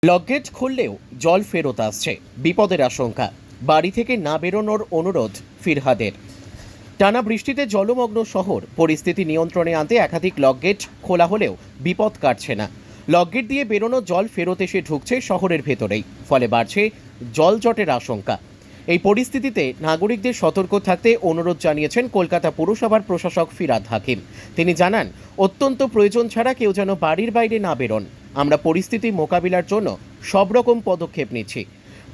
Lock gate খুললেও জল ফেরত আসছে, বিপদের আশঙ্কা। বাড়ি থেকে না বেরোনোর অনুরোধ ফিরহাদের। টানা বৃষ্টিতে জলমগ্ন শহর, পরিস্থিতি নিয়ন্ত্রণে আনতে একাধিক লকগেট খোলা হলেও বিপদ কাটছে না। লকগেট দিয়ে বেরোনো জল ফেরত এসে ঢুকছে শহরের ভেতরেই, ফলে বাড়ছে জলজটের আশঙ্কা। এই পরিস্থিতিতে নাগরিকদের সতর্ক থাকতে অনুরোধ জানিয়েছেন কলকাতা পুরসভার প্রশাসক ফিরহাদ হাকিম। তিনি জানান, অত্যন্ত প্রয়োজন ছাড়া কেউ যেন বাড়ির বাইরে না বেরোন। আমরা পরিস্থিতি মোকাবিলার জন্য সব রকম পদক্ষেপ নিচ্ছি।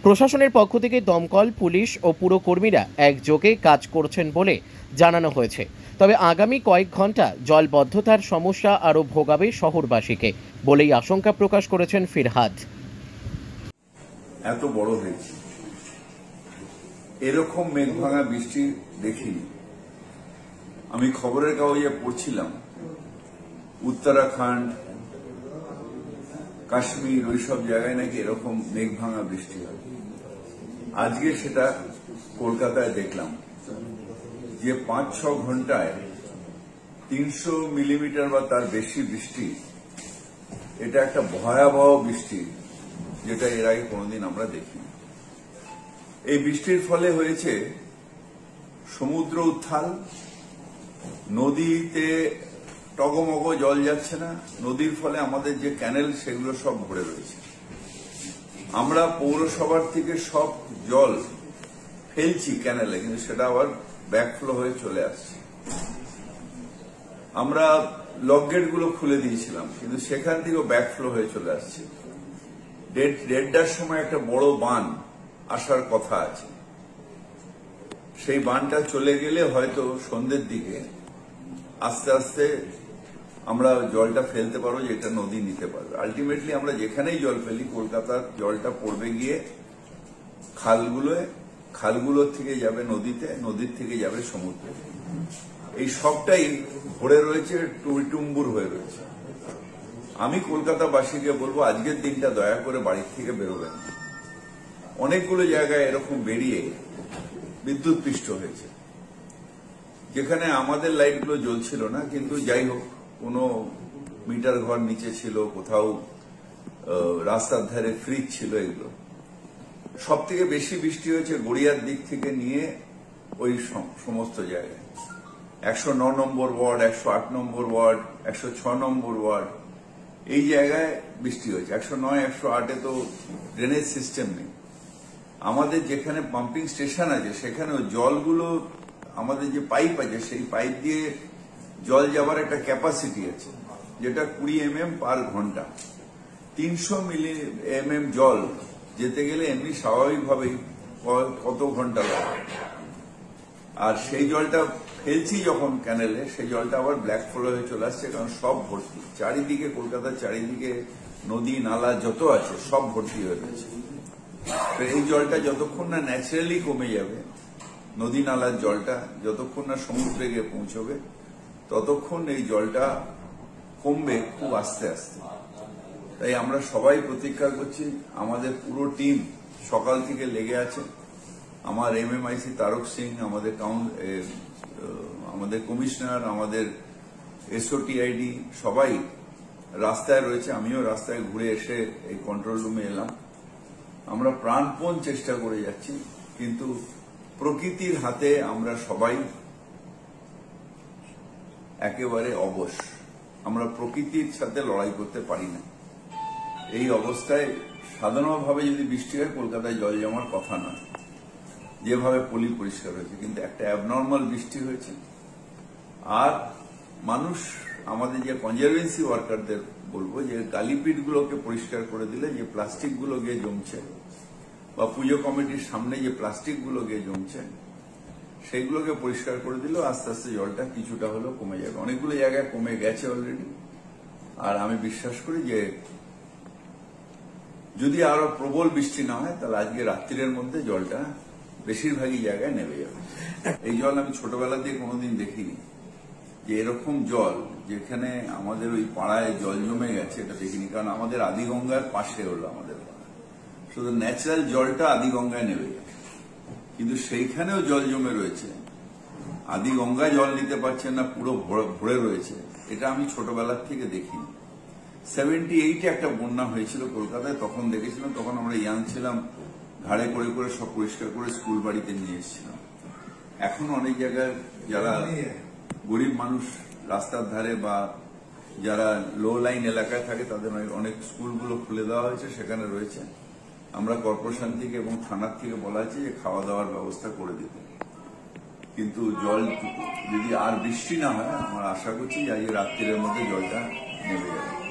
প্রশাসনের পক্ষ থেকে দমকল, পুলিশ ও পুরকর্মীরা একযোগে কাজ করছেন বলে জানানো হয়েছে। তবে আগামী কয়েক ঘন্টা জলবদ্ধতার সমস্যা আরও ভোগাবে শহরবাসীকে বলেই আশঙ্কা প্রকাশ করেছেন ফিরহাদ। এত বড় হয়েছে, এরকম মেঘভাঙা বৃষ্টি দেখিনি। আমি খবরের কাগজে পড়ছিলাম উত্তরাখণ্ড, কাশ্মীর, ওইসব জায়গায় নাকি এরকম মেঘভাঙা বৃষ্টি হয়। আজকে সেটা কলকাতায় দেখলাম যে 5-6 ঘন্টায় 300 মিলিমিটার বা তার বেশি বৃষ্টি। এটা একটা ভয়াবহ বৃষ্টি, যেটা এর আগে কোনোদিন আমরা দেখিনি। এই বৃষ্টির ফলে হয়েছে সমুদ্র উত্থাল, নদীতে টগমগ জল যাচ্ছে না। নদীর ফলে আমাদের যে ক্যানেল, সেগুলো সব ভরে রয়েছে। আমরা পৌরসভার থেকে সব জল ফেলছি ক্যানেলে, কিন্তু সেটা আবার ব্যাকফ্লো হয়ে চলে আসছে। আমরা লকগেটগুলো খুলে দিয়েছিলাম, কিন্তু সেখান থেকেও ব্যাকফ্লো হয়ে চলে আসছে। 1:30টার সময় একটা বড় বান আসার কথা আছে। সেই বানটা চলে গেলে হয়তো সন্ধ্যের দিকে আস্তে আস্তে আমরা জলটা ফেলতে পারবো, যেটা নদী নিতে পারবে। আলটিমেটলি আমরা যেখানেই জল ফেলি, কলকাতার জলটা পড়বে গিয়ে খালগুলোর থেকে যাবে নদীতে, নদীর থেকে যাবে সমুদ্রে। এই সবটাই ভরে রয়েছে, টুইটুম্বুর হয়ে রয়েছে। আমি কলকাতাবাসীকে বলবো, আজকের দিনটা দয়া করে বাড়ির থেকে বেরোবেন। অনেকগুলো জায়গায় এরকম বেরিয়ে বিদ্যুৎ পৃষ্ঠ হয়েছে, যেখানে আমাদের লাইটগুলো জ্বলছিল না, কিন্তু যাই হোক, কোনো মিটার ঘর নিচে ছিল, কোথাও রাস্তার ধারে ফ্রিজ ছিল। এগুলো সব থেকে বেশি বৃষ্টি হয়েছে গড়িয়ার দিক থেকে নিয়ে ওই সমস্ত জায়গায়। 109 নম্বর ওয়ার্ড, 108 নম্বর ওয়ার্ড, 106 নম্বর ওয়ার্ড, এই জায়গায় বৃষ্টি হয়েছে। 109, 108-এ তো ড্রেনেজ সিস্টেম নেই। আমাদের যেখানে পাম্পিং স্টেশন আছে, সেখানেও জলগুলো, আমাদের যে পাইপ আছে, সেই পাইপ দিয়ে জল যাবার একটা ক্যাপাসিটি আছে, যেটা 20 mm পার ঘন্টা। 300 mm জল যেতে গেলে এমনি স্বাভাবিকভাবেই কত ঘন্টা লাগে। আর সেই জলটা ফেলছি যখন ক্যানেলে, সেই জলটা আবার ব্ল্যাক ফ্লো হয়ে চলে আসছে, কারণ সব ভর্তি। চারিদিকে, কলকাতার চারিদিকে নদী নালা যত আছে সব ভর্তি হয়ে রয়েছে। এই জলটা যতক্ষণ না ন্যাচারালি কমে যাবে, নদী নালার জলটা যতক্ষণ না সমুদ্রে গিয়ে পৌঁছবে, ততক্ষণ এই জলটা কমবে খুব আস্তে আস্তে। তাই আমরা সবাই প্রতীক্ষা করছি। আমাদের পুরো টিম সকাল থেকে লেগে আছে। আমার MMIC তারক সিং, আমাদের কমিশনার, আমাদের SOTID সবাই রাস্তায় রয়েছে। আমিও রাস্তায় ঘুরে এসে এই কন্ট্রোল রুমে এলাম। আমরা প্রাণপণ চেষ্টা করে যাচ্ছি, কিন্তু প্রকৃতির হাতে আমরা সবাই একেবারে অবশ। আমরা প্রকৃতির সাথে লড়াই করতে পারি না। এই অবস্থায় সাধারণভাবে যদি বৃষ্টি হয়, কলকাতায় জল জমার কথা নয়, যেভাবে পলি পরিষ্কার হয়েছে, কিন্তু একটা অ্যাবনর্মাল বৃষ্টি হয়েছে। আর মানুষ, আমাদের যে কনজারভেন্সি ওয়ার্কারদের বলবো, যে গালিপিটগুলোকে পরিষ্কার করে দিলে যে প্লাস্টিকগুলো গিয়ে জমছে, বা পুজো কমিটির সামনে যে প্লাস্টিকগুলো গিয়ে জমছে, সেইগুলোকে পরিষ্কার করে দিলেও আস্তে আস্তে জলটা কিছুটা হলেও কমে যাবে। অনেকগুলো জায়গায় কমে গেছে অলরেডি। আর আমি বিশ্বাস করি যে যদি আরো প্রবল বৃষ্টি না হয়, তাহলে আজকে রাত্রির মধ্যে জলটা বেশিরভাগই জায়গায় নেমে যাবে। এই জল আমি ছোটবেলা দিয়ে কোনোদিন দেখিনি, যে এরকম জল যেখানে আমাদের ওই পাড়ায় জল জমে গেছে, এটা দেখিনি। কারণ আমাদের আদিগঙ্গার পাশে হলো আমাদের পাড়া, শুধু ন্যাচারাল জলটা আদিগঙ্গায় নেমে গেছে, কিন্তু সেইখানেও জল জমে রয়েছে। আদিগঙ্গা জল নিতে পারছে না, পুরো ভরে রয়েছে। এটা আমি ছোটবেলার থেকে দেখিনি। 78-এ একটা বন্যা হয়েছিল কলকাতায়, তখন দেখেছিলাম, তখন আমরা ইয়াং ছিলাম, ঘাড়ে করে করে সব পরিষ্কার করে স্কুল বাড়িতে নিয়ে এসেছিলাম। এখন অনেক জায়গায় যারা গরিব মানুষ রাস্তার ধারে বা যারা লো লাইন এলাকায় থাকে তাদের অনেক স্কুলগুলো খুলে দেওয়া হয়েছে, সেখানে রয়েছে। আমরা কর্পোরেশন থেকে এবং থানার থেকে বলা হয়েছে যে খাওয়া দাওয়ার ব্যবস্থা করে দিতে, কিন্তু জল যদি আর বৃষ্টি না হয়, আমরা আশা করছি যে আজকে রাত্রির মধ্যে জলটা নেমে যাবে।